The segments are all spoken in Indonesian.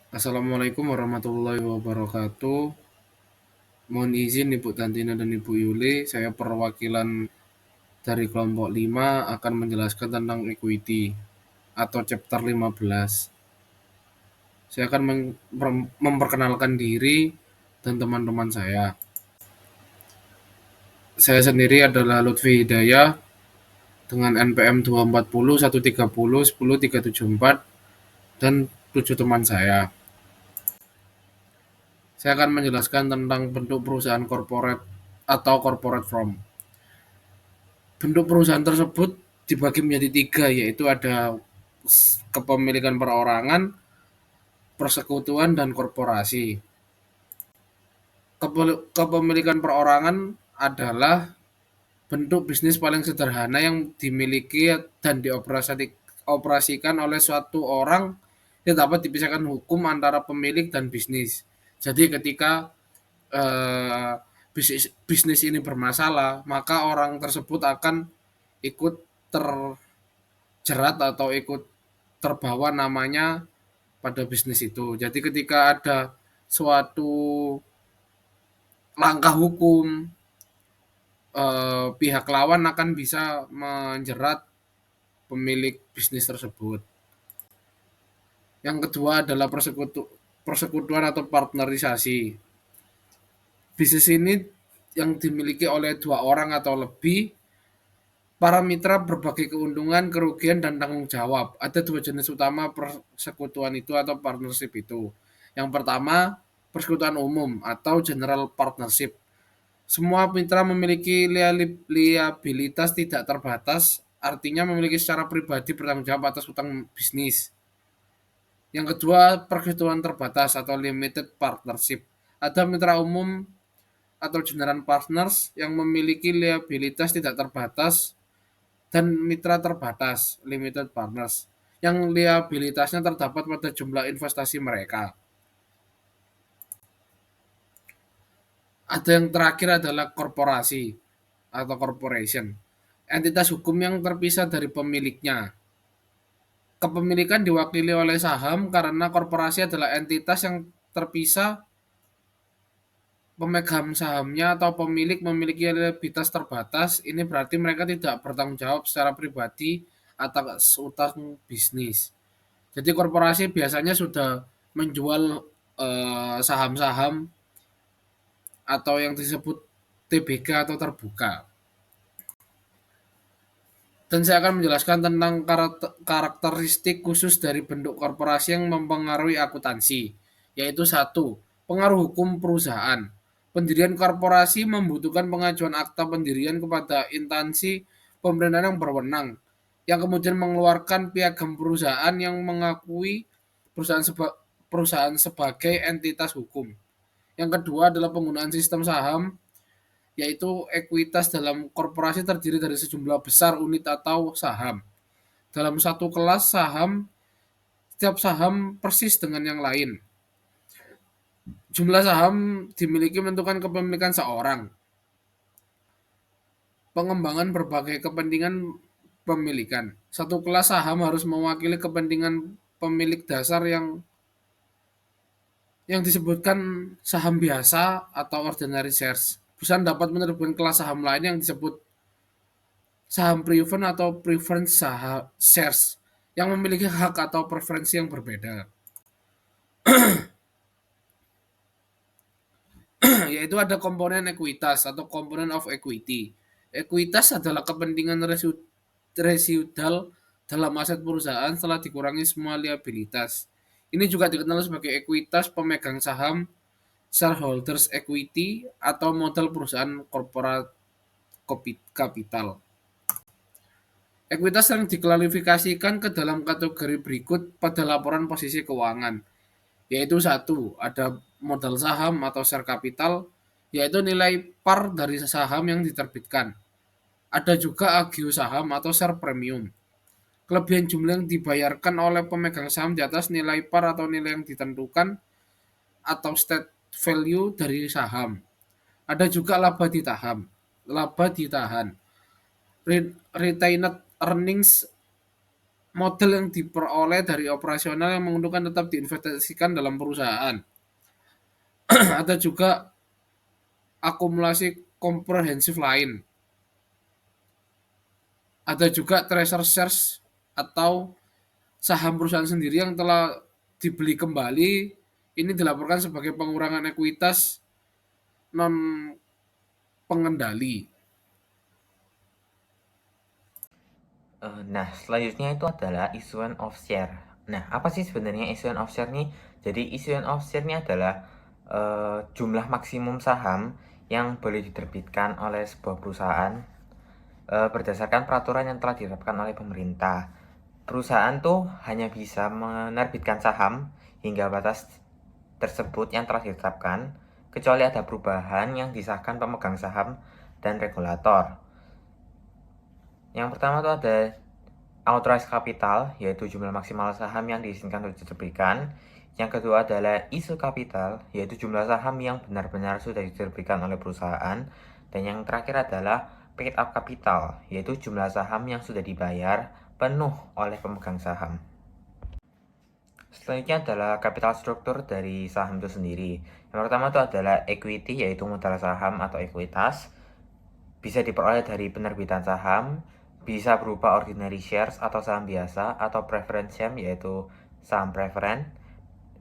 Assalamualaikum warahmatullahi wabarakatuh. Mohon izin Ibu Tantina dan Ibu Yuli, saya perwakilan dari kelompok 5 akan menjelaskan tentang equity atau chapter 15. Saya akan memperkenalkan diri dan teman-teman saya. Saya sendiri adalah Lutfi Hidayah dengan NPM 240 130 10 374 dan 7 teman saya. Saya akan menjelaskan tentang bentuk perusahaan corporate atau corporate firm. Bentuk perusahaan tersebut dibagi menjadi tiga, yaitu ada kepemilikan perorangan, persekutuan, dan korporasi. Kepemilikan perorangan adalah bentuk bisnis paling sederhana yang dimiliki dan dioperasikan oleh suatu orang yang dapat dipisahkan hukum antara pemilik dan bisnis. Jadi ketika bisnis bisnis ini bermasalah, maka orang tersebut akan ikut terjerat atau ikut terbawa namanya pada bisnis itu. Jadi ketika ada suatu langkah hukum, pihak lawan akan bisa menjerat pemilik bisnis tersebut. Yang kedua adalah persekutuan atau partnerisasi. Bisnis ini yang dimiliki oleh dua orang atau lebih. Para mitra berbagi keuntungan, kerugian, dan tanggung jawab. Ada dua jenis utama persekutuan itu atau partnership itu. Yang pertama, persekutuan umum atau general partnership. Semua mitra memiliki liabilitas tidak terbatas, artinya memiliki secara pribadi bertanggung jawab atas hutang bisnis. Yang kedua, persekutuan terbatas atau limited partnership. Ada mitra umum atau general partners yang memiliki liabilitas tidak terbatas dan mitra terbatas limited partners yang liabilitasnya terdapat pada jumlah investasi mereka. Ada yang terakhir adalah korporasi atau corporation, entitas hukum yang terpisah dari pemiliknya. Kepemilikan diwakili oleh saham karena korporasi adalah entitas yang terpisah. Pemegang sahamnya atau pemilik memiliki liabilitas terbatas, ini berarti mereka tidak bertanggung jawab secara pribadi atas utang bisnis. Jadi korporasi biasanya sudah menjual saham-saham atau yang disebut TBK atau terbuka. Dan saya akan menjelaskan tentang karakteristik khusus dari bentuk korporasi yang mempengaruhi akuntansi, yaitu satu, pengaruh hukum perusahaan. Pendirian korporasi membutuhkan pengajuan akta pendirian kepada instansi pemerintahan yang berwenang, yang kemudian mengeluarkan piagam perusahaan yang mengakui perusahaan sebagai entitas hukum. Yang kedua adalah penggunaan sistem saham, yaitu ekuitas dalam korporasi terdiri dari sejumlah besar unit atau saham. Dalam satu kelas saham, setiap saham persis dengan yang lain. Jumlah saham dimiliki menentukan kepemilikan seorang. Pengembangan berbagai kepentingan pemilikan. Satu kelas saham harus mewakili kepentingan pemilik dasar yang disebutkan saham biasa atau ordinary shares. Perusahaan dapat menerbitkan kelas saham lain yang disebut saham preferred atau preference shares yang memiliki hak atau preferensi yang berbeda. Yaitu ada komponen ekuitas atau komponen of equity. Ekuitas adalah kepentingan residual dalam aset perusahaan setelah dikurangi semua liabilitas. Ini juga dikenal sebagai ekuitas pemegang saham, shareholders equity, atau modal perusahaan korporat kapital. Ekuitas sering diklarifikasikan ke dalam kategori berikut pada laporan posisi keuangan, yaitu satu, ada modal saham atau share capital, yaitu nilai par dari saham yang diterbitkan. Ada juga agio saham atau share premium. Kelebihan jumlah yang dibayarkan oleh pemegang saham di atas nilai par atau nilai yang ditentukan atau state value dari saham. Ada juga laba ditahan. Laba ditahan. Retained earnings Modal yang diperoleh dari operasional yang menguntungkan tetap diinvestasikan dalam perusahaan. Ada juga akumulasi komprehensif lain. Ada juga treasury shares atau saham perusahaan sendiri yang telah dibeli kembali. Ini dilaporkan sebagai pengurangan ekuitas non pengendali. Nah, selanjutnya itu adalah issuance of share. Nah, apa sih sebenarnya issuance of share nih? Jadi, issuance of share ini adalah jumlah maksimum saham yang boleh diterbitkan oleh sebuah perusahaan berdasarkan peraturan yang telah ditetapkan oleh pemerintah. Perusahaan tuh hanya bisa menerbitkan saham hingga batas tersebut yang telah ditetapkan, kecuali ada perubahan yang disahkan pemegang saham dan regulator. Yang pertama tuh ada authorized capital, yaitu jumlah maksimal saham yang diizinkan untuk diterbitkan. Yang kedua adalah issue capital, yaitu jumlah saham yang benar-benar sudah diterbitkan oleh perusahaan. Dan yang terakhir adalah paid up capital, yaitu jumlah saham yang sudah dibayar penuh oleh pemegang saham. Selanjutnya adalah capital struktur dari saham itu sendiri. Yang pertama itu adalah equity, yaitu modal saham atau ekuitas. Bisa diperoleh dari penerbitan saham, bisa berupa ordinary shares atau saham biasa, atau preference share yaitu saham preferen.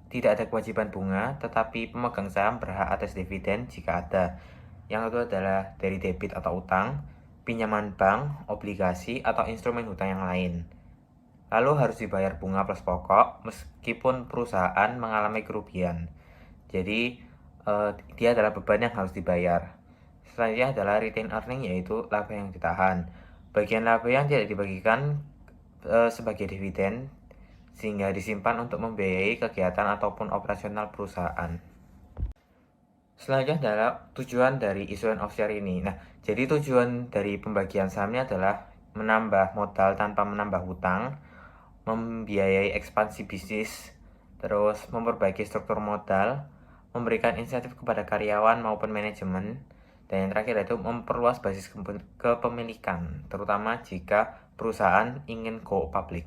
Tidak ada kewajiban bunga, tetapi pemegang saham berhak atas dividen jika ada. Yang kedua adalah dari debit atau utang, pinjaman bank, obligasi, atau instrumen hutang yang lain. Lalu harus dibayar bunga plus pokok meskipun perusahaan mengalami kerugian. Jadi dia adalah beban yang harus dibayar. Selanjutnya adalah retain earning, yaitu laba yang ditahan. Bagian laba yang tidak dibagikan sebagai dividen sehingga disimpan untuk membiayai kegiatan ataupun operasional perusahaan. Selanjutnya adalah tujuan dari issuance of share ini. Nah, jadi tujuan dari pembagian saham ini adalah menambah modal tanpa menambah hutang, membiayai ekspansi bisnis, terus memperbaiki struktur modal, memberikan insentif kepada karyawan maupun manajemen, dan yang terakhir yaitu memperluas basis kepemilikan, terutama jika perusahaan ingin go public.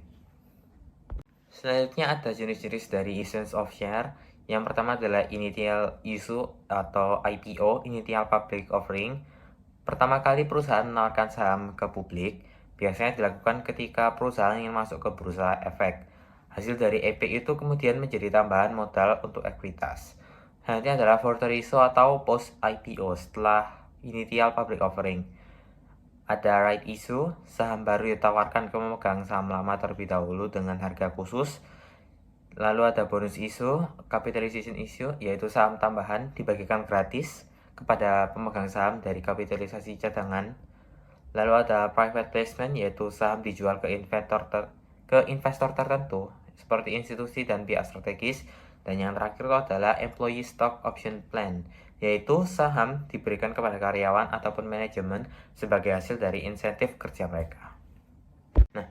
Selanjutnya ada jenis-jenis dari issuance of share. Yang pertama adalah initial issue atau IPO, initial public offering. Pertama kali perusahaan menawarkan saham ke publik, biasanya dilakukan ketika perusahaan ingin masuk ke bursa efek. Hasil dari EP itu kemudian menjadi tambahan modal untuk ekuitas. Selanjutnya adalah further issue atau post IPO setelah initial public offering. Ada right issue, saham baru ditawarkan ke pemegang saham lama terlebih dahulu dengan harga khusus. Lalu ada bonus issue, capitalization issue, yaitu saham tambahan dibagikan gratis kepada pemegang saham dari kapitalisasi cadangan. Lalu ada private placement, yaitu saham dijual ke investor tertentu seperti institusi dan pihak strategis. Dan yang terakhir itu adalah employee stock option plan, yaitu saham diberikan kepada karyawan ataupun manajemen sebagai hasil dari insentif kerja mereka. Nah,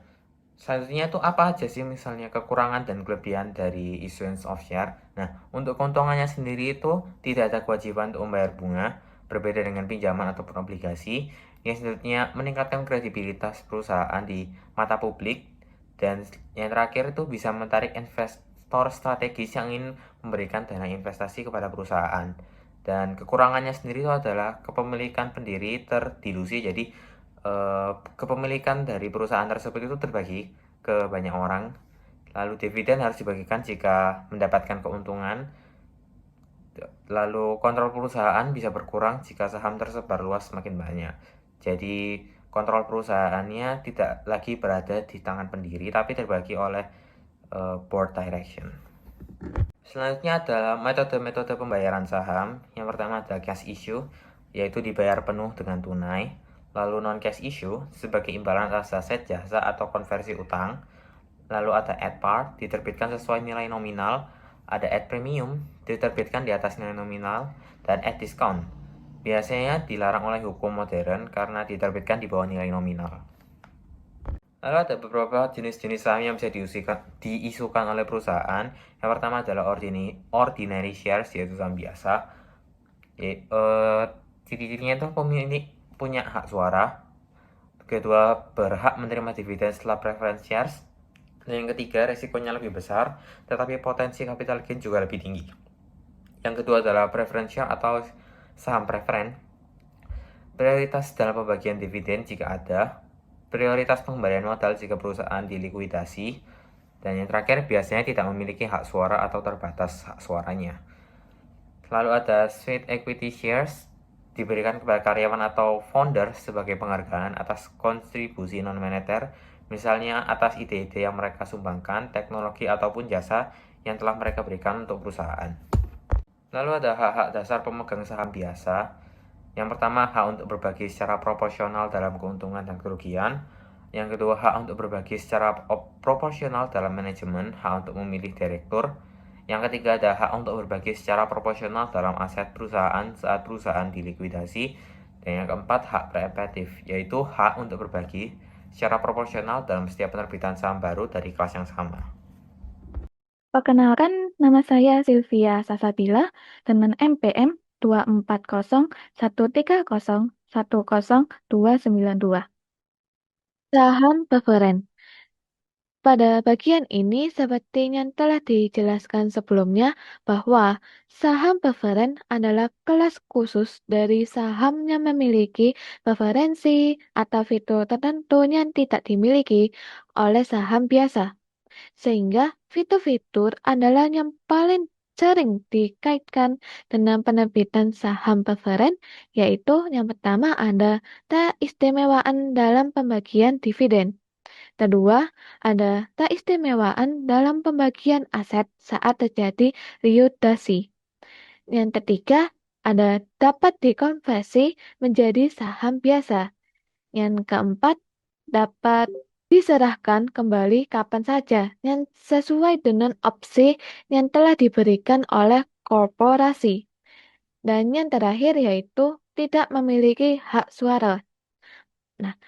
selanjutnya itu apa aja sih misalnya kekurangan dan kelebihan dari issuance of share? Nah, untuk keuntungannya sendiri itu tidak ada kewajiban untuk membayar bunga, berbeda dengan pinjaman ataupun obligasi. Yang selanjutnya meningkatkan kredibilitas perusahaan di mata publik. Dan yang terakhir itu bisa menarik investor strategis yang ingin memberikan dana investasi kepada perusahaan. Dan kekurangannya sendiri itu adalah kepemilikan pendiri terdilusi, jadi kepemilikan dari perusahaan tersebut itu terbagi ke banyak orang. Lalu dividen harus dibagikan jika mendapatkan keuntungan. Lalu kontrol perusahaan bisa berkurang jika saham tersebar luas semakin banyak. Jadi kontrol perusahaannya tidak lagi berada di tangan pendiri tapi terbagi oleh board direction. Selanjutnya adalah metode-metode pembayaran saham. Yang pertama adalah cash issue, yaitu dibayar penuh dengan tunai. Lalu non-cash issue sebagai imbalan atas aset, jasa, atau konversi utang. Lalu ada at par, diterbitkan sesuai nilai nominal. Ada at premium, diterbitkan di atas nilai nominal. Dan at discount, biasanya dilarang oleh hukum modern karena diterbitkan di bawah nilai nominal. Lalu ada beberapa jenis-jenis saham yang bisa diisukan oleh perusahaan. Yang pertama adalah ordinary shares, yaitu saham biasa. Ciri-cirinya itu pemilik punya hak suara. Kedua, berhak menerima dividen setelah preference shares. Dan yang ketiga, resikonya lebih besar, tetapi potensi capital gain juga lebih tinggi. Yang kedua adalah preferential atau saham preferen. Prioritas dalam pembagian dividen jika ada, prioritas pengembalian modal jika perusahaan dilikuidasi, dan yang terakhir biasanya tidak memiliki hak suara atau terbatas hak suaranya. Lalu ada sweet equity shares, diberikan kepada karyawan atau founder sebagai penghargaan atas kontribusi non-moneter, misalnya atas ide-ide yang mereka sumbangkan, teknologi ataupun jasa yang telah mereka berikan untuk perusahaan. Lalu ada hak-hak dasar pemegang saham biasa. Yang pertama, hak untuk berbagi secara proporsional dalam keuntungan dan kerugian. Yang kedua, hak untuk berbagi secara proporsional dalam manajemen, hak untuk memilih direktur. Yang ketiga, ada hak untuk berbagi secara proporsional dalam aset perusahaan saat perusahaan dilikuidasi. Dan yang keempat, hak preemptif, yaitu hak untuk berbagi secara proporsional dalam setiap penerbitan saham baru dari kelas yang sama. Perkenalkan, nama saya Sylvia Sasabila dengan NPM 24013010292. Saham preferen. Pada bagian ini, seperti yang telah dijelaskan sebelumnya, bahwa saham preferen adalah kelas khusus dari saham yang memiliki preferensi atau fitur tertentu yang tidak dimiliki oleh saham biasa. Sehingga fitur-fitur adalah yang paling sering dikaitkan dengan penerbitan saham preferen, yaitu yang pertama ada keistimewaan dalam pembagian dividen. Kedua, ada keistimewaan dalam pembagian aset saat terjadi liudasi. Yang ketiga, ada dapat dikonversi menjadi saham biasa. Yang keempat, dapat diserahkan kembali kapan saja yang sesuai dengan opsi yang telah diberikan oleh korporasi. Dan yang terakhir yaitu tidak memiliki hak suara. Nah,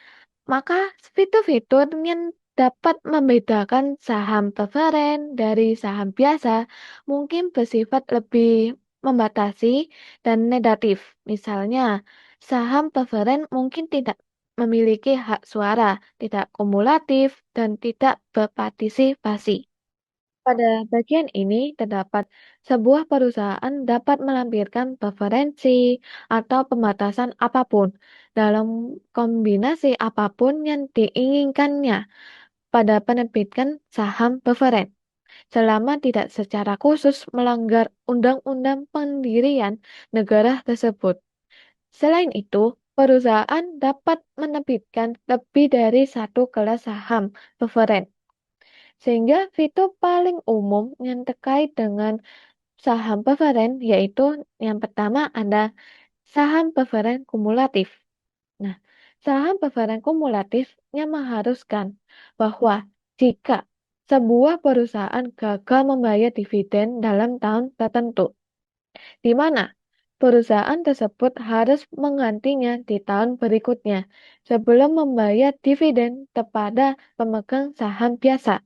maka fitur-fitur yang dapat membedakan saham preferen dari saham biasa mungkin bersifat lebih membatasi dan negatif. Misalnya, saham preferen mungkin tidak memiliki hak suara, tidak kumulatif, dan tidak berpartisipasi. Pada bagian ini terdapat sebuah perusahaan dapat melampirkan preferensi atau pembatasan apapun dalam kombinasi apapun yang diinginkannya pada penerbitan saham preferen, selama tidak secara khusus melanggar undang-undang pendirian negara tersebut. Selain itu, perusahaan dapat menerbitkan lebih dari satu kelas saham preferen. Sehingga fitur paling umum yang terkait dengan saham preferen yaitu yang pertama ada saham preferen kumulatif. Nah, saham preferen kumulatif yang mengharuskan bahwa jika sebuah perusahaan gagal membayar dividen dalam tahun tertentu, di mana perusahaan tersebut harus menggantinya di tahun berikutnya sebelum membayar dividen kepada pemegang saham biasa.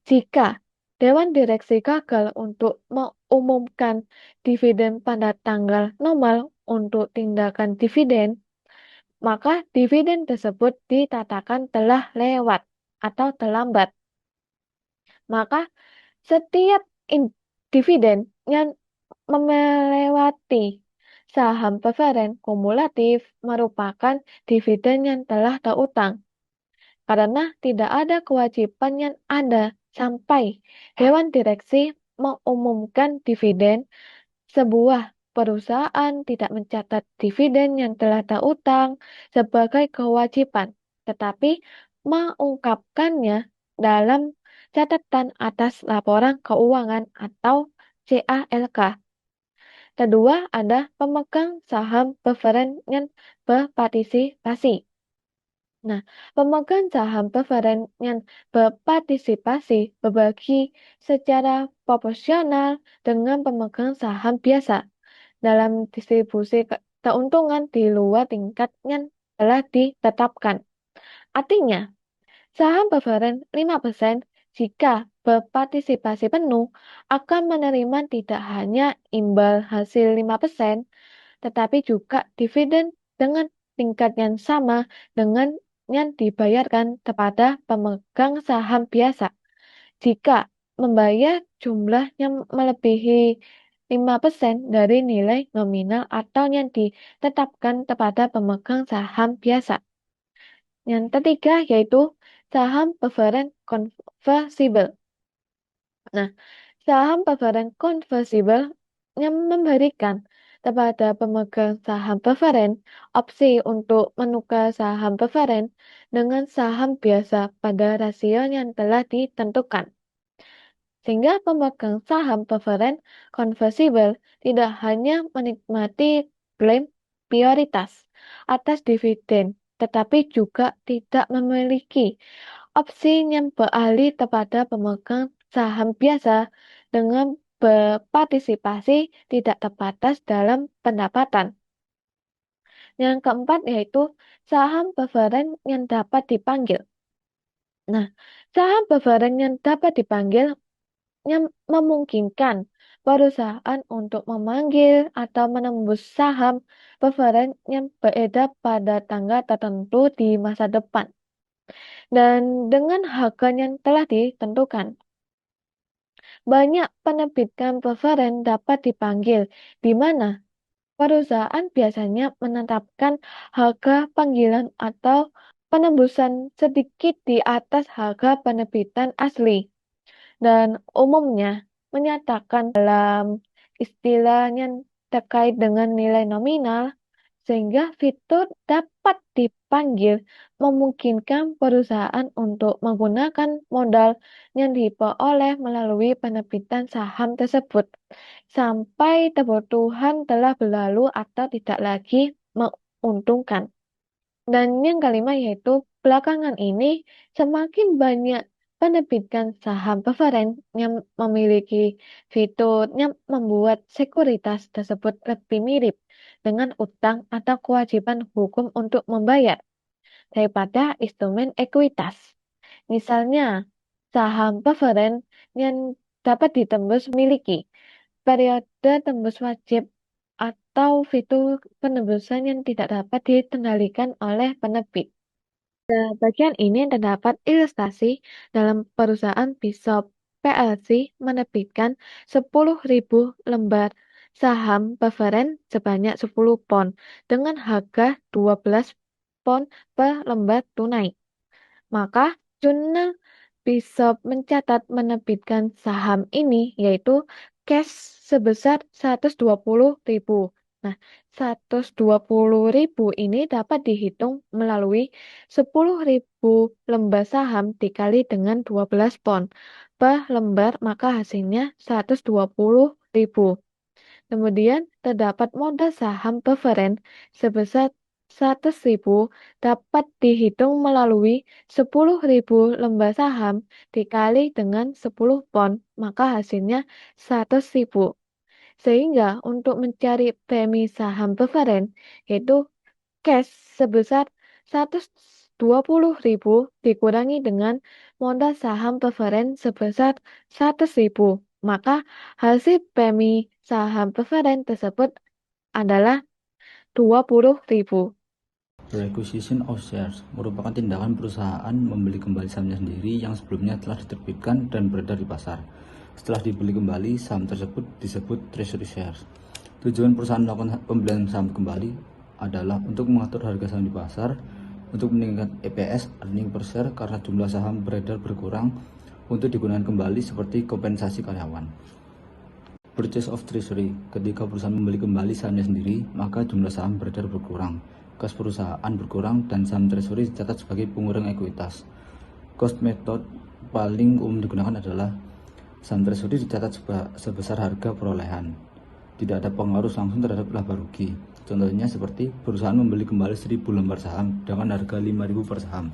Jika Dewan Direksi gagal untuk mengumumkan dividen pada tanggal normal untuk tindakan dividen, maka dividen tersebut dikatakan telah lewat atau terlambat. Maka setiap dividen yang melewati saham preferen kumulatif merupakan dividen yang telah terutang karena tidak ada kewajiban yang ada sampai Dewan Direksi mengumumkan dividen. Sebuah perusahaan tidak mencatat dividen yang telah terutang sebagai kewajiban, tetapi mengungkapkannya dalam catatan atas laporan keuangan atau CALK. Kedua, ada pemegang saham preferen yang berpartisipasi. Nah, pemegang saham preferen yang berpartisipasi berbagi secara proporsional dengan pemegang saham biasa dalam distribusi keuntungan di luar tingkat yang telah ditetapkan. Artinya, saham preferen 5% jika berpartisipasi penuh akan menerima tidak hanya imbal hasil 5%, tetapi juga dividen dengan tingkat yang sama dengan yang dibayarkan kepada pemegang saham biasa. jika membayar jumlah yang melebihi 5% dari nilai nominal atau yang ditetapkan kepada pemegang saham biasa. Yang ketiga yaitu saham preferred convertible. Nah, saham preferred convertible yang memberikan kepada pemegang saham preferred opsi untuk menukar saham preferred dengan saham biasa pada rasio yang telah ditentukan. Sehingga pemegang saham preferred convertible tidak hanya menikmati klaim prioritas atas dividen, tetapi juga tidak memiliki opsi yang beralih kepada pemegang saham biasa dengan berpartisipasi tidak terbatas dalam pendapatan. Yang keempat yaitu saham preferred yang dapat dipanggil. Nah, saham preferred yang dapat dipanggil yang memungkinkan perusahaan untuk memanggil atau menembus saham preferred yang beredar pada tanggal tertentu di masa depan dan dengan harga yang telah ditentukan. Banyak penerbitan preferred dapat dipanggil, di mana perusahaan biasanya menetapkan harga panggilan atau penembusan sedikit di atas harga penerbitan asli. Dan umumnya menyatakan dalam istilah yang terkait dengan nilai nominal, sehingga fitur dapat dipanggil memungkinkan perusahaan untuk menggunakan modal yang diperoleh melalui penerbitan saham tersebut sampai kebutuhan telah berlalu atau tidak lagi menguntungkan. Dan yang kelima yaitu belakangan ini semakin banyak penerbitan saham preferred yang memiliki fitur yang membuat sekuritas tersebut lebih mirip dengan utang atau kewajiban hukum untuk membayar daripada instrumen ekuitas. Misalnya, saham preferred yang dapat ditembus memiliki periode tembus wajib atau fitur penembusan yang tidak dapat dikendalikan oleh penerbit. Pada bagian ini terdapat ilustrasi dalam perusahaan Bishop PLC menerbitkan 10.000 lembar saham preferred sebanyak 10 pound dengan harga 12 pound per lembar tunai. Maka jurnal Bishop mencatat menerbitkan saham ini yaitu cash sebesar 120.000. Nah, 120.000 ini dapat dihitung melalui 10.000 lembar saham dikali dengan 12 pound per lembar, maka hasilnya 120.000. Kemudian terdapat modal saham preferred sebesar 100.000 dapat dihitung melalui 10.000 lembar saham dikali dengan 10 pound, maka hasilnya 100.000. Sehingga untuk mencari premi saham preferred, yaitu cash sebesar 120.000 dikurangi dengan modal saham preferred sebesar 100.000, maka hasil premi saham preferred tersebut adalah 20.000. Requisition of shares merupakan tindakan perusahaan membeli kembali sahamnya sendiri yang sebelumnya telah diterbitkan dan beredar di pasar. Setelah dibeli kembali, saham tersebut disebut treasury shares. Tujuan perusahaan melakukan pembelian saham kembali adalah untuk mengatur harga saham di pasar, untuk meningkatkan EPS (earning per share) karena jumlah saham beredar berkurang, untuk digunakan kembali seperti kompensasi karyawan. Purchase of treasury, ketika perusahaan membeli kembali sahamnya sendiri, maka jumlah saham beredar berkurang, kas perusahaan berkurang, dan saham treasury dicatat sebagai pengurang ekuitas. Cost method paling umum digunakan adalah saham treasury dicatat sebesar harga perolehan. Tidak ada pengaruh langsung terhadap laba rugi. Contohnya seperti perusahaan membeli kembali 1.000 lembar saham dengan harga 5.000 per saham.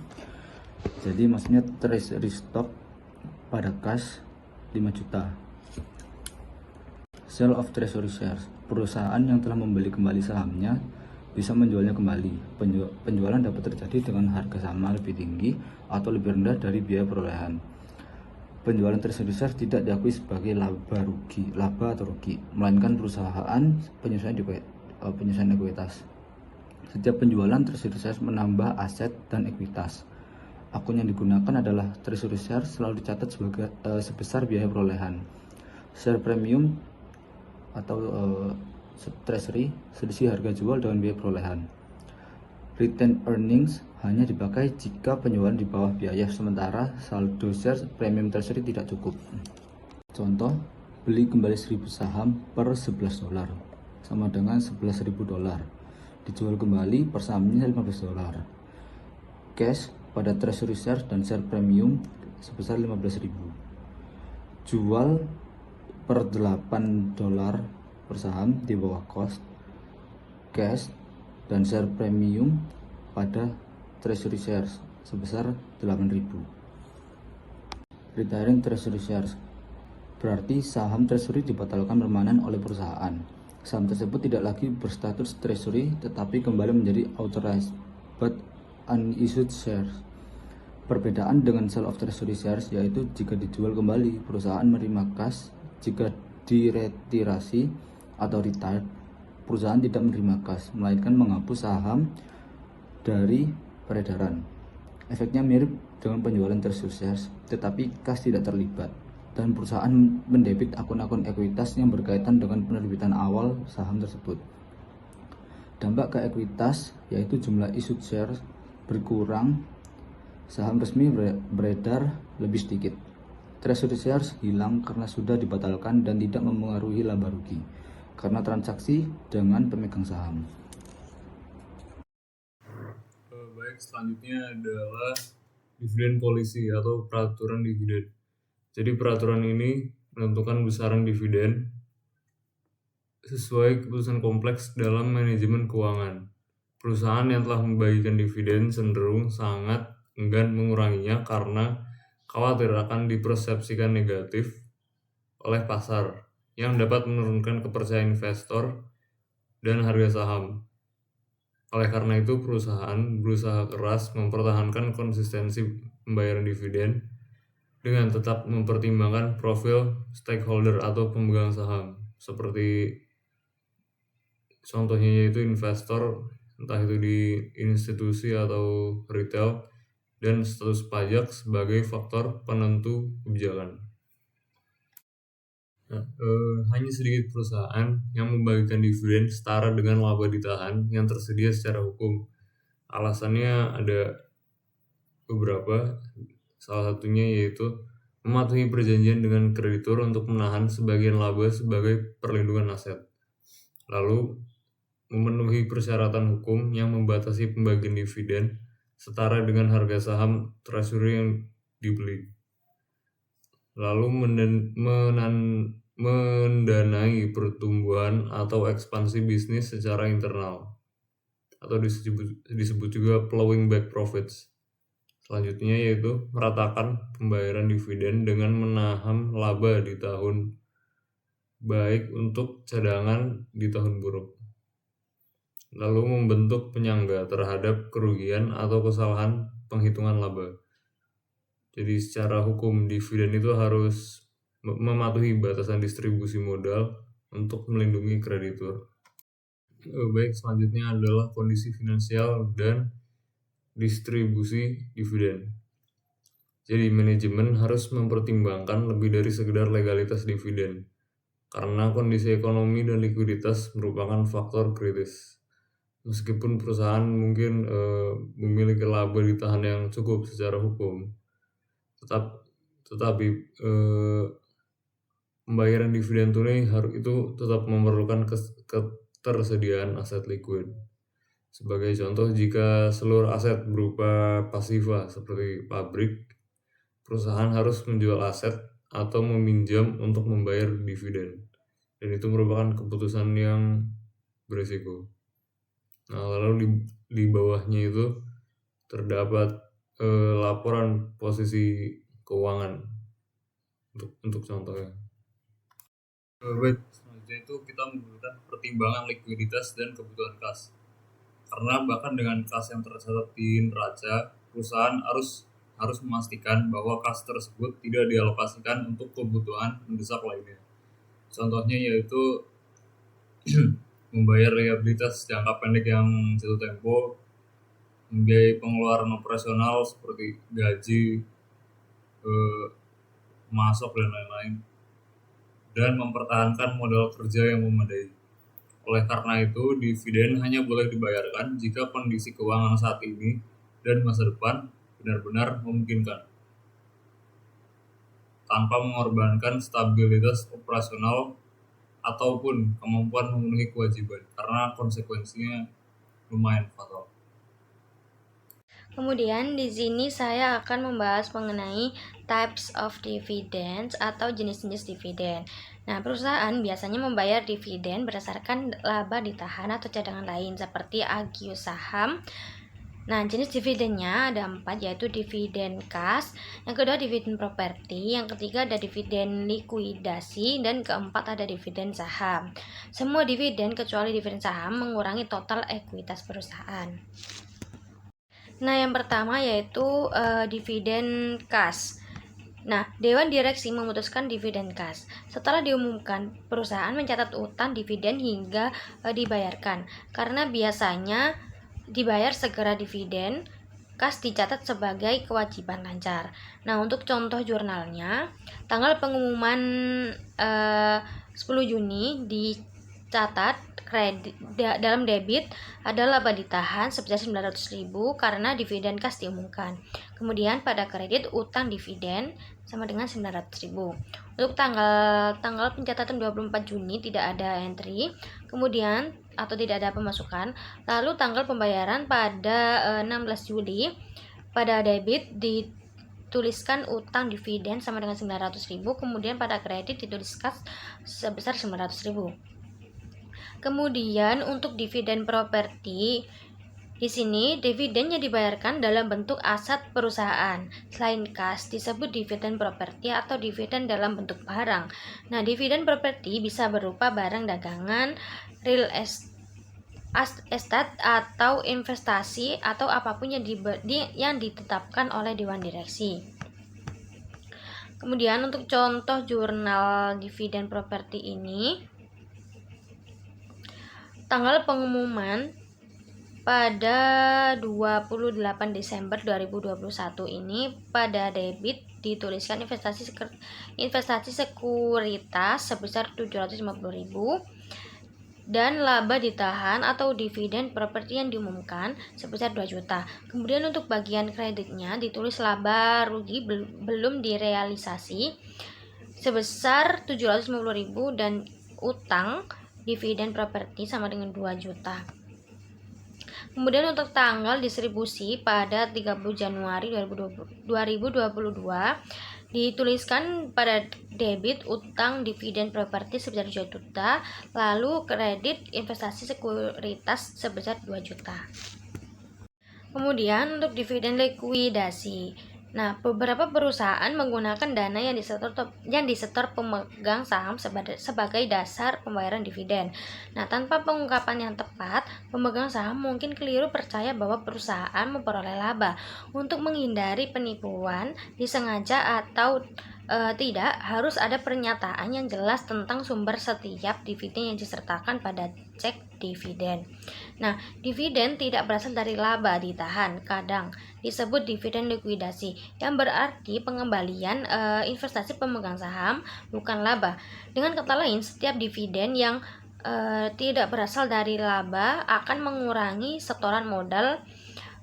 Jadi maksudnya treasury stock pada kas 5 juta. Sale of treasury shares, perusahaan yang telah membeli kembali sahamnya bisa menjualnya kembali. Penjualan dapat terjadi dengan harga sama lebih tinggi atau lebih rendah dari biaya perolehan. Penjualan treasury shares tidak diakui sebagai laba atau rugi, melainkan perusahaan penyesuaian ekuitas. Setiap penjualan treasury shares menambah aset dan ekuitas. Akun yang digunakan adalah treasury share, selalu dicatat sebesar biaya perolehan. Share premium atau treasury selisih harga jual dengan biaya perolehan. Retained earnings hanya dipakai jika penjualan di bawah biaya, sementara saldo share premium treasury tidak cukup. Contoh, beli kembali 1000 saham per $11 sama dengan $11.000. Dijual kembali per sahamnya $15. Cash pada treasury share dan share premium sebesar $15.000. Jual per $8 per saham di bawah cost. Cash dan share premium pada treasury shares sebesar $8.000. Retiring treasury shares berarti saham treasury dibatalkan permanen oleh perusahaan. Saham tersebut tidak lagi berstatus treasury tetapi kembali menjadi authorized but unissued shares. Perbedaan dengan sale of treasury shares yaitu jika dijual kembali, perusahaan menerima cash. Jika diretirasi atau retired, perusahaan tidak menerima cash, melainkan menghapus saham dari peredaran. Efeknya mirip dengan penjualan treasury shares, tetapi cash tidak terlibat, dan perusahaan mendebit akun-akun ekuitas yang berkaitan dengan penerbitan awal saham tersebut. Dampak ke ekuitas yaitu jumlah issued shares berkurang, saham resmi beredar lebih sedikit. Treasury shares hilang karena sudah dibatalkan dan tidak mempengaruhi laba rugi karena transaksi dengan pemegang saham. Baik, selanjutnya adalah dividen policy atau peraturan dividen. Jadi peraturan ini menentukan besaran dividen sesuai keputusan kompleks dalam manajemen keuangan. Perusahaan yang telah membagikan dividen cenderung sangat enggan menguranginya karena khawatir akan dipersepsikan negatif oleh pasar yang dapat menurunkan kepercayaan investor dan harga saham. Oleh karena itu, perusahaan berusaha keras mempertahankan konsistensi pembayaran dividen dengan tetap mempertimbangkan profil stakeholder atau pemegang saham, seperti contohnya yaitu investor, entah itu di institusi atau retail, dan status pajak sebagai faktor penentu kebijakan. Hanya sedikit perusahaan yang membagikan dividen setara dengan laba ditahan yang tersedia secara hukum. Alasannya ada beberapa, salah satunya yaitu mematuhi perjanjian dengan kreditur untuk menahan sebagian laba sebagai perlindungan aset. Lalu, memenuhi persyaratan hukum yang membatasi pembagian dividen setara dengan harga saham treasury yang dibeli. Lalu mendanai pertumbuhan atau ekspansi bisnis secara internal, atau disebut juga plowing back profits. Selanjutnya yaitu meratakan pembayaran dividen dengan menahan laba di tahun baik untuk cadangan di tahun buruk. Lalu membentuk penyangga terhadap kerugian atau kesalahan penghitungan laba. Jadi secara hukum dividen itu harus mematuhi batasan distribusi modal untuk melindungi kreditur. Baik, selanjutnya adalah kondisi finansial dan distribusi dividen. Jadi manajemen harus mempertimbangkan lebih dari sekedar legalitas dividen, karena kondisi ekonomi dan likuiditas merupakan faktor kritis. Meskipun perusahaan mungkin memiliki laba ditahan yang cukup secara hukum, tetapi pembayaran dividen tunai itu tetap memerlukan ketersediaan aset likuid. Sebagai contoh, jika seluruh aset berupa pasiva seperti pabrik, perusahaan harus menjual aset atau meminjam untuk membayar dividen, dan itu merupakan keputusan yang berisiko. Nah, lalu di bawahnya itu terdapat laporan posisi keuangan untuk contohnya. Baik, selanjutnya itu kita menggunakan pertimbangan likuiditas dan kebutuhan kas. Karena bahkan dengan kas yang tercatat di neraca, perusahaan harus memastikan bahwa kas tersebut tidak dialokasikan untuk kebutuhan mendesak lainnya. Contohnya yaitu membayar liabilitas jangka pendek yang jatuh tempo, membiayai pengeluaran operasional seperti gaji, masuk dan lain-lain, dan mempertahankan modal kerja yang memadai. Oleh karena itu, dividen hanya boleh dibayarkan jika kondisi keuangan saat ini dan masa depan benar-benar memungkinkan, tanpa mengorbankan stabilitas operasional ataupun kemampuan memenuhi kewajiban, karena konsekuensinya lumayan fatal. Kemudian di sini saya akan membahas mengenai types of dividends atau jenis-jenis dividen. Nah, perusahaan biasanya membayar dividen berdasarkan laba ditahan atau cadangan lain seperti agio saham. Nah, jenis dividennya ada 4, yaitu dividen kas, yang kedua dividen properti, yang ketiga ada dividen likuidasi, dan keempat ada dividen saham. Semua dividen kecuali dividen saham mengurangi total ekuitas perusahaan. Nah, yang pertama yaitu dividen kas. Nah, Dewan Direksi memutuskan dividen kas. Setelah diumumkan, perusahaan mencatat utang dividen hingga dibayarkan. Karena biasanya dibayar segera dividen, kas dicatat sebagai kewajiban lancar. Nah, untuk contoh jurnalnya, tanggal pengumuman 10 Juni dicatat dalam debit ada laba ditahan sebesar 900.000 karena dividen kas diumumkan. Kemudian pada kredit utang dividen sama dengan 900.000. Untuk tanggal pencatatan 24 Juni tidak ada entry, kemudian atau tidak ada pemasukan. Lalu tanggal pembayaran pada 16 Juli pada debit dituliskan utang dividen sama dengan 900.000, kemudian pada kredit ditulis kas sebesar 900.000. Kemudian untuk dividen properti, di sini dividennya dibayarkan dalam bentuk aset perusahaan. Selain kas disebut dividen properti atau dividen dalam bentuk barang. Nah, dividen properti bisa berupa barang dagangan, real estate atau investasi atau apapun yang ditetapkan oleh Dewan Direksi. Kemudian untuk contoh jurnal dividen properti ini, tanggal pengumuman pada 28 Desember 2021 ini pada debit dituliskan investasi sekuritas sebesar 750.000 dan laba ditahan atau dividen properti yang diumumkan sebesar 2 juta. Kemudian untuk bagian kreditnya ditulis laba rugi belum direalisasi sebesar 750.000 dan utang dividen properti sama dengan 2 juta. Kemudian untuk tanggal distribusi pada 30 Januari 2022 dituliskan pada debit utang dividen properti sebesar 2 juta, lalu kredit investasi sekuritas sebesar 2 juta. Kemudian untuk dividen likuidasi. Nah, beberapa perusahaan menggunakan dana yang disetor pemegang saham sebagai dasar pembayaran dividen. Nah, tanpa pengungkapan yang tepat, pemegang saham mungkin keliru percaya bahwa perusahaan memperoleh laba. Untuk menghindari penipuan disengaja atau tidak, harus ada pernyataan yang jelas tentang sumber setiap dividen yang disertakan pada cek dividen. Nah, dividen tidak berasal dari laba ditahan, kadang disebut dividen likuidasi, yang berarti pengembalian investasi pemegang saham, bukan laba. Dengan kata lain, setiap dividen yang tidak berasal dari laba akan mengurangi setoran modal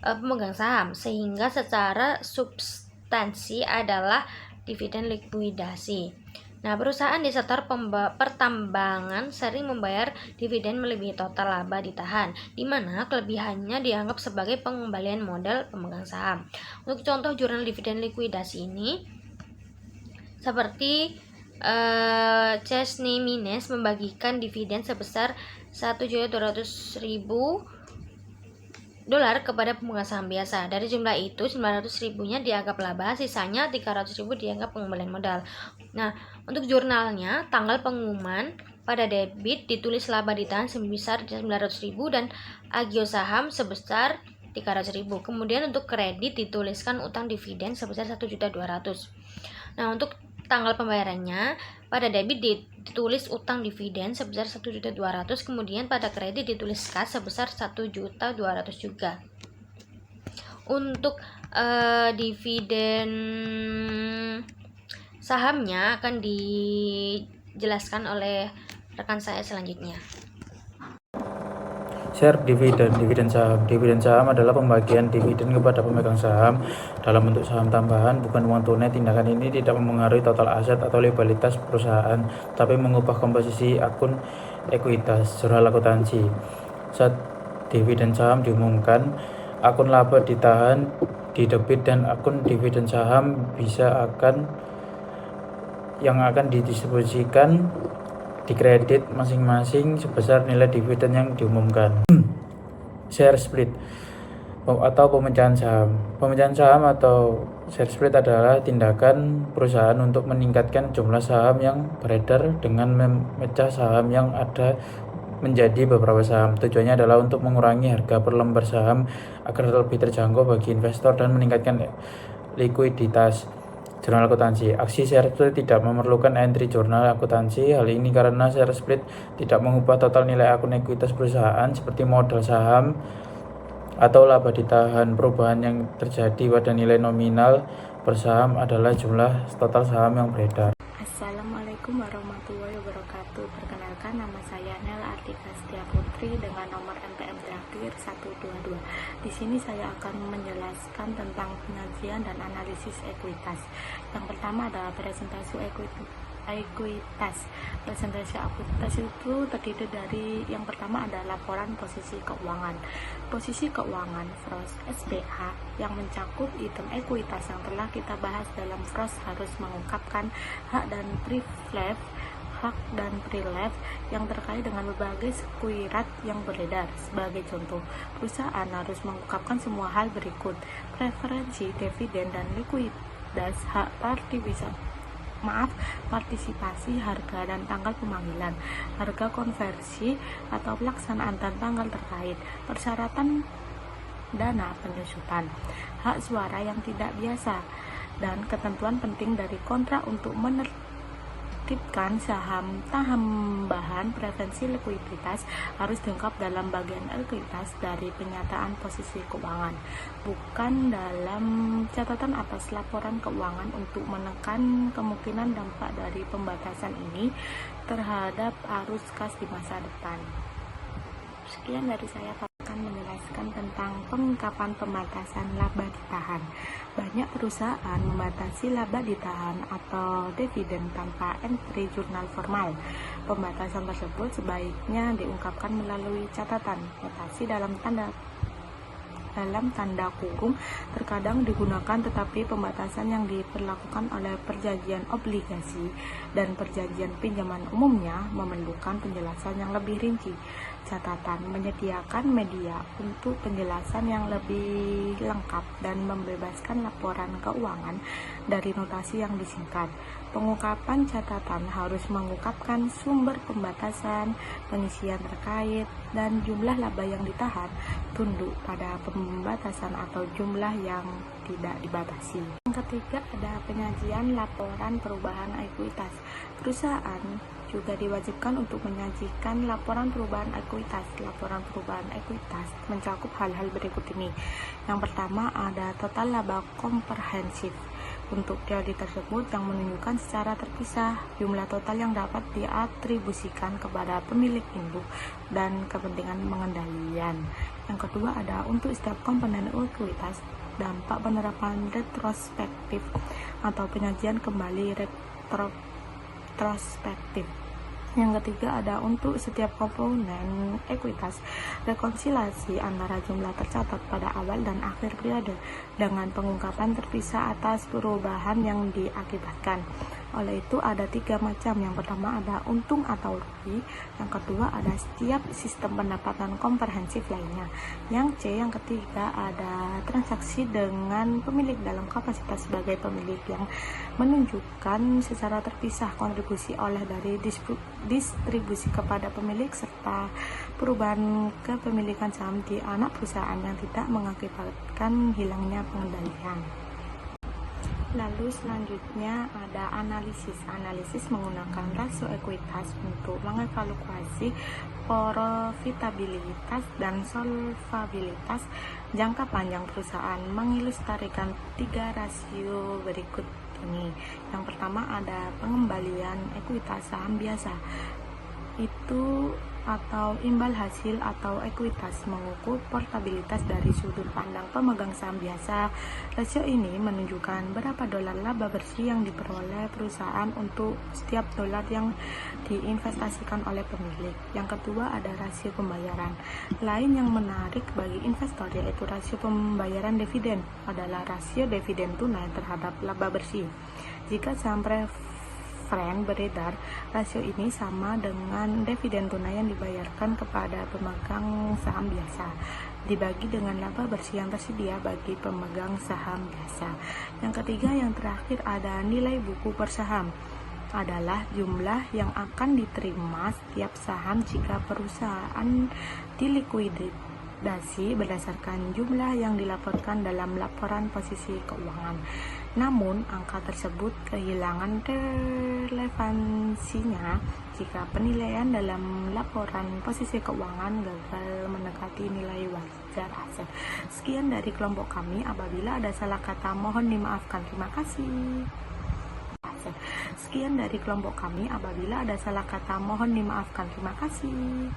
pemegang saham, sehingga secara substansi adalah dividen likuidasi. Nah, perusahaan di sektor pertambangan sering membayar dividen melebihi total laba ditahan, di mana kelebihannya dianggap sebagai pengembalian modal pemegang saham. Untuk contoh jurnal dividen likuidasi ini, seperti Chesney Mines membagikan dividen sebesar 1.200.000 dolar kepada pemegang saham biasa. Dari jumlah itu 900.000-nya dianggap laba, sisanya 300.000 dianggap pengembalian modal. Nah, untuk jurnalnya tanggal pengumuman pada debit ditulis laba ditahan sebesar 900.000 dan agio saham sebesar 300.000. Kemudian untuk kredit dituliskan utang dividen sebesar 1.200.000. Nah, untuk tanggal pembayarannya pada debit ditulis utang dividen sebesar 1.200.000, kemudian pada kredit ditulis kas sebesar 1.200.000 juga. Untuk dividen sahamnya akan dijelaskan oleh rekan saya selanjutnya. Share dividen saham. Dividen saham adalah pembagian dividen kepada pemegang saham dalam bentuk saham tambahan, bukan uang tunai. Tindakan ini tidak mempengaruhi total aset atau liabilitas perusahaan, tapi mengubah komposisi akun ekuitas jurnal akuntansi. Saat dividen saham diumumkan, akun laba ditahan di debit dan akun dividen saham yang akan didistribusikan di kredit masing-masing sebesar nilai dividen yang diumumkan. Share split atau pemecahan saham. Pemecahan saham atau share split adalah tindakan perusahaan untuk meningkatkan jumlah saham yang beredar dengan memecah saham yang ada menjadi beberapa saham. Tujuannya adalah untuk mengurangi harga per lembar saham agar lebih terjangkau bagi investor dan meningkatkan likuiditas jurnal akuntansi. Aksi share split tidak memerlukan entry jurnal akuntansi. Hal ini karena share split tidak mengubah total nilai akun ekuitas perusahaan seperti modal saham atau laba ditahan. Perubahan yang terjadi pada nilai nominal per saham adalah jumlah total saham yang beredar. Assalamualaikum warahmatullahi wabarakatuh. Perkenalkan, nama saya Nel Artika Setia Putri dengan nomor NPM terakhir 122. Di sini saya akan menjelaskan tentang penyajian dan analisis ekuitas. Yang pertama adalah presentasi ekuitas. Presentasi ekuitas itu terdiri dari yang pertama ada laporan posisi keuangan. Posisi keuangan FROS SPH yang mencakup item ekuitas yang telah kita bahas dalam FROS harus mengungkapkan hak dan privilege yang terkait dengan berbagai sekuirat yang beredar. Sebagai contoh, perusahaan harus mengungkapkan semua hal berikut: preferensi, dividen, dan likuiditas, hak partisipasi, harga dan tanggal pemanggilan, harga konversi atau pelaksanaan dan tanggal terkait, persyaratan dana penyusutan, hak suara yang tidak biasa, dan ketentuan penting dari kontrak untuk menertibkan saham tambahan. Preferensi likuiditas harus lengkap dalam bagian ekuitas dari penyataan posisi keuangan, bukan dalam catatan atas laporan keuangan, untuk menekan kemungkinan dampak dari pembatasan ini terhadap arus kas di masa depan. Sekian dari saya, akan menjelaskan tentang pengungkapan pembatasan laba ditahan. Banyak perusahaan membatasi laba ditahan atau dividen tanpa entry jurnal formal. Pembatasan tersebut sebaiknya diungkapkan melalui catatan notasi dalam tanda kurung terkadang digunakan, tetapi pembatasan yang diperlakukan oleh perjanjian obligasi dan perjanjian pinjaman umumnya memerlukan penjelasan yang lebih rinci. Catatan menyediakan media untuk penjelasan yang lebih lengkap dan membebaskan laporan keuangan dari notasi yang disingkat. Pengungkapan catatan harus mengungkapkan sumber pembatasan, pengisian terkait, dan jumlah laba yang ditahan, tunduk pada pembatasan atau jumlah yang tidak dibatasi. Yang ketiga ada penyajian laporan perubahan ekuitas. Perusahaan juga diwajibkan untuk menyajikan laporan perubahan ekuitas. Laporan perubahan ekuitas mencakup hal-hal berikut ini. Yang pertama ada total laba komprehensif. Untuk teori tersebut yang menunjukkan secara terpisah jumlah total yang dapat diatribusikan kepada pemilik induk dan kepentingan pengendalian. Yang kedua ada untuk setiap komponen ekuitas dampak penerapan retrospektif atau penyajian kembali retrospektif. Yang ketiga ada untuk setiap komponen ekuitas rekonsiliasi antara jumlah tercatat pada awal dan akhir periode dengan pengungkapan terpisah atas perubahan yang diakibatkan. Oleh itu ada 3 macam. Yang pertama ada untung atau rugi. Yang kedua ada setiap sistem pendapatan komprehensif lainnya. Yang ketiga ada transaksi dengan pemilik dalam kapasitas sebagai pemilik yang menunjukkan secara terpisah kontribusi oleh dari distribusi kepada pemilik serta perubahan kepemilikan saham di anak perusahaan yang tidak mengakibatkan hilangnya pengendalian. Lalu selanjutnya ada analisis. Analisis menggunakan rasio ekuitas untuk mengevaluasi profitabilitas dan solvabilitas jangka panjang perusahaan. Mengilustrasikan 3 rasio berikut ini. Yang pertama ada pengembalian ekuitas saham biasa. Itu atau imbal hasil atau ekuitas mengukur portabilitas dari sudut pandang pemegang saham biasa. Rasio ini menunjukkan berapa dolar laba bersih yang diperoleh perusahaan untuk setiap dolar yang diinvestasikan oleh pemilik. Yang kedua ada rasio pembayaran. Lain yang menarik bagi investor yaitu rasio pembayaran dividen adalah rasio dividen tunai terhadap laba bersih. Jika saham beredar, rasio ini sama dengan dividen tunai yang dibayarkan kepada pemegang saham biasa dibagi dengan laba bersih yang tersedia bagi pemegang saham biasa. Yang ketiga, yang terakhir ada nilai buku per saham, adalah jumlah yang akan diterima setiap saham jika perusahaan dilikuidasi berdasarkan jumlah yang dilaporkan dalam laporan posisi keuangan. Namun, angka tersebut kehilangan relevansinya jika penilaian dalam laporan posisi keuangan gagal mendekati nilai wajar aset. Sekian dari kelompok kami. Apabila ada salah kata, mohon dimaafkan. Terima kasih. Sekian dari kelompok kami. Apabila ada salah kata, mohon dimaafkan. Terima kasih.